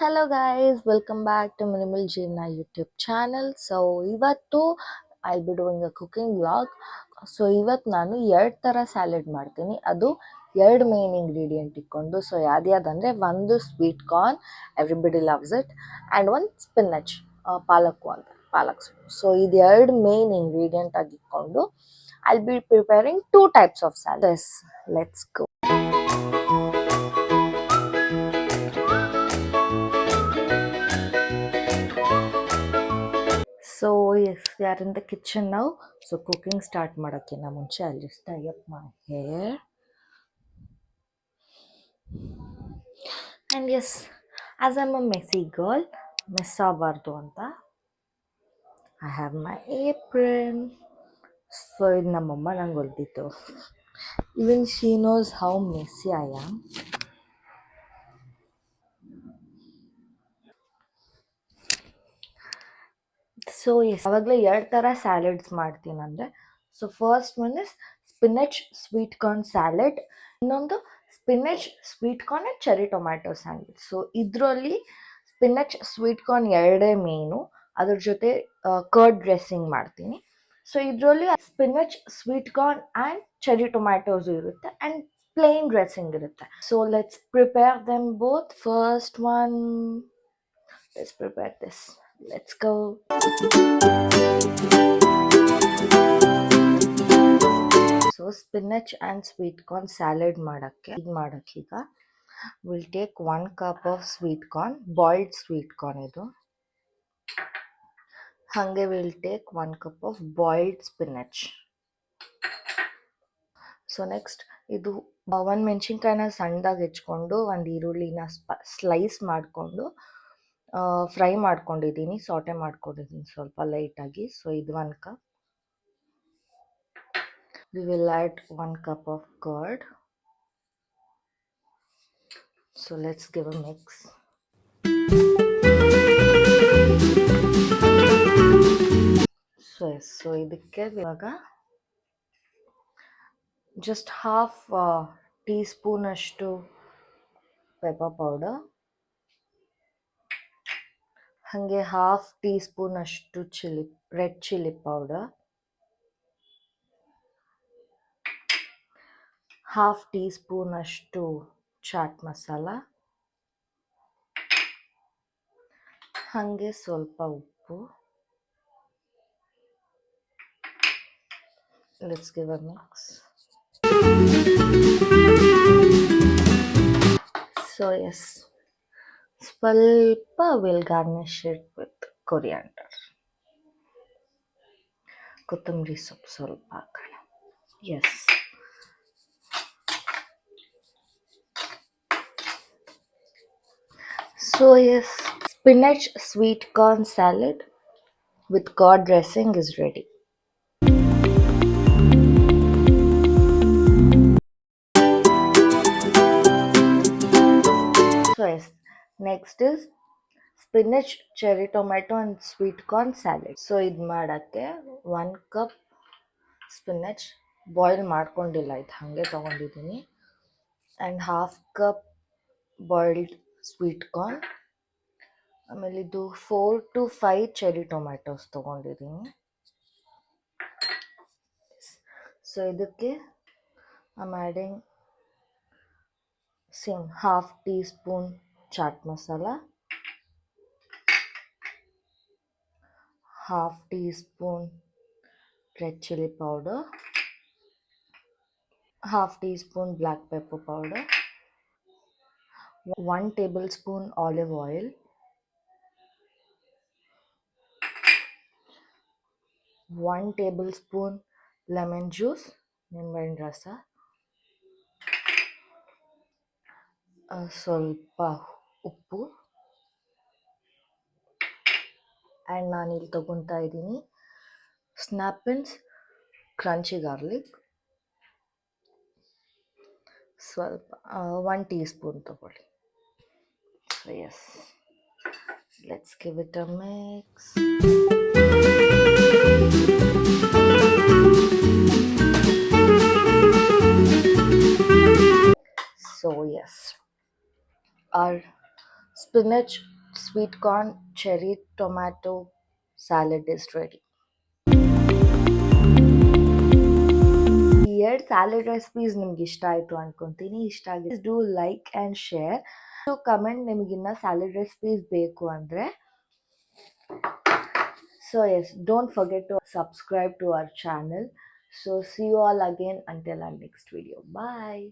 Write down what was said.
Hello guys, welcome back to minimal Jeevana YouTube channel. So ಇವತ್ತು I be doing a cooking vlog. So ಇವತ್ತು ನಾನು ಎರಡು ಥರ salad ಮಾಡ್ತೀನಿ. ಅದು ಎರಡು ಮೇನ್ ಇಂಗ್ರೀಡಿಯೆಂಟ್ ಇಟ್ಕೊಂಡು. ಸೊ ಯಾವ್ದಂದರೆ ಒಂದು sweet corn, everybody loves it, and ಒಂದು ಸ್ಪಿನ್ನಚ್, ಪಾಲಕ್ಕು ಅಂತ, ಪಾಲಕ್. ಸೊ ಇದು ಎರಡು ಮೇನ್ ಇಂಗ್ರೀಡಿಯೆಂಟ್ ಆಗಿ ಇಟ್ಕೊಂಡು I be preparing two types of salads. Let's go. So yes, we are in the kitchen ನಾವು. ಸೊ ಕುಕಿಂಗ್ ಸ್ಟಾರ್ಟ್ ಮಾಡೋಕ್ಕಿಂತ ಮುಂಚೆ I just tie up my hair. And yes, as I'm a messy girl, miss ಆಗಬಾರ್ದು ಅಂತ I have my apron. So ಇದು ನಮ್ಮಮ್ಮ ನಂಗೆ ಹೊಲ್ದಿತ್ತು. Even she knows how messy I am. So yes, ಅವಾಗಲೇ ಎರಡು ಥರ ಸ್ಯಾಲೆಡ್ಸ್ ಮಾಡ್ತೀನಿ ಅಂದರೆ, so first one is spinach sweet corn salad, ಇನ್ನೊಂದು spinach sweet corn and cherry tomato sandwich. So ಇದರಲ್ಲಿ ಸ್ಪಿನಚ್ ಸ್ವೀಟ್ ಕಾರ್ನ್ ಎರಡೇ ಮೇನು, ಅದ್ರ ಜೊತೆ ಕರ್ಡ್ ಡ್ರೆಸ್ಸಿಂಗ್ ಮಾಡ್ತೀನಿ. ಸೊ ಇದರಲ್ಲಿ spinach sweet corn and cherry tomatoes ಇರುತ್ತೆ ಆ್ಯಂಡ್ ಪ್ಲೇನ್ ಡ್ರೆಸ್ಸಿಂಗ್ ಇರುತ್ತೆ. So let's prepare them both. First one, let's prepare this. Let's go. So spinach and sweet corn salad ಮಾಡೋಕ್ಕೆ ಈಗ will take 1 cup of sweet corn, boiled sweet corn ಇದು. ಹಾಗೆ will take 1 cup of boiled spinach. So next ಇದು ಒಂದು ಮೆಣಸಿನ್ಕಾಯಿನ ಸಣ್ಣದಾಗಿ ಹೆಚ್ಕೊಂಡು, ಒಂದು ಈರುಳ್ಳಿನ ಸ್ಲೈಸ್ ಮಾಡಿಕೊಂಡು ಫ್ರೈ ಮಾಡ್ಕೊಂಡಿದ್ದೀನಿ, ಸಾಟೆ ಮಾಡ್ಕೊಂಡಿದ್ದೀನಿ ಸ್ವಲ್ಪ ಲೈಟಾಗಿ. ಸೊ ಇದು 1 cup. We will add 1 cup of curd. So let's give a mix. So ಇದಕ್ಕೆ ಇವಾಗ ಜಸ್ಟ್ ಹಾಫ್ ಟೀ ಸ್ಪೂನ್ ಅಷ್ಟು ಪೆಪ್ಪರ್ ಪೌಡರ್, ಹಾಗೆ ಹಾಫ್ ಟೀ ಸ್ಪೂನ್ ಅಷ್ಟು red chilli powder, half tea spoon ಅಷ್ಟು ಚಾಟ್ ಮಸಾಲ, ಹಾಗೆ ಸ್ವಲ್ಪ ಉಪ್ಪು. Let's give a mix. So yes, ಸ್ವಲ್ಪ will garnish it with coriander. ಕೊತ್ತಂಬರಿ ಸೊಪ್ಪು ಸ್ವಲ್ಪ ಹಾಕೋಣ. S. So yes, spinach sweet corn salad with curd dressing is ready. So yes, next is spinach cherry tomato and sweet corn salad. So ಇದು ಮಾಡೋಕ್ಕೆ 1 cup spinach boil ಮಾಡ್ಕೊಂಡಿಲ್ಲ, ಇದು ಹಾಗೆ ತೊಗೊಂಡಿದ್ದೀನಿ, and half cup boiled sweet corn, ಆಮೇಲೆ ಇದು 4 to 5 cherry tomatoes ತೊಗೊಂಡಿದ್ದೀನಿ. So ಇದಕ್ಕೆ I'm adding same half teaspoon chaat masala, half teaspoon red chilli powder, half teaspoon black pepper powder, 1 tablespoon olive oil, 1 tablespoon lemon juice, ನಿಂಬೆಹಣ್ಣು ರಸ, ಸ್ವಲ್ಪ ಉಪ್ಪು, and ನಾನಿಲ್ಲಿ ತೊಗೊತಾ ಇದ್ದೀನಿ ಸ್ನ್ಯಾಪಿನ್ಸ್ ಕ್ರಂಚಿ ಗಾರ್ಲಿಕ್, ಸ್ವಲ್ಪ 1 teaspoon ತೊಗೊಳ್ಳಿ. So yes, let's give it a mix. So yes, our spinach sweet corn cherry tomato salad is ready. ಈ ಎರಡು ಸ್ಯಾಲೆಡ್ ರೆಸಿಪೀಸ್ ನಿಮ್ಗೆ ಇಷ್ಟ ಆಯಿತು ಅನ್ಕೊಂತೀನಿ. ಇಷ್ಟ ಆಗಿದೆ do like and share. Comment ನಿಮಗಿನ್ನ ಸ್ಯಾಲೆಡ್ ರೆಸಿಪೀಸ್ ಬೇಕು ಅಂದರೆ. So yes, don't forget to subscribe to our channel. So see you all again until our next video. Bye.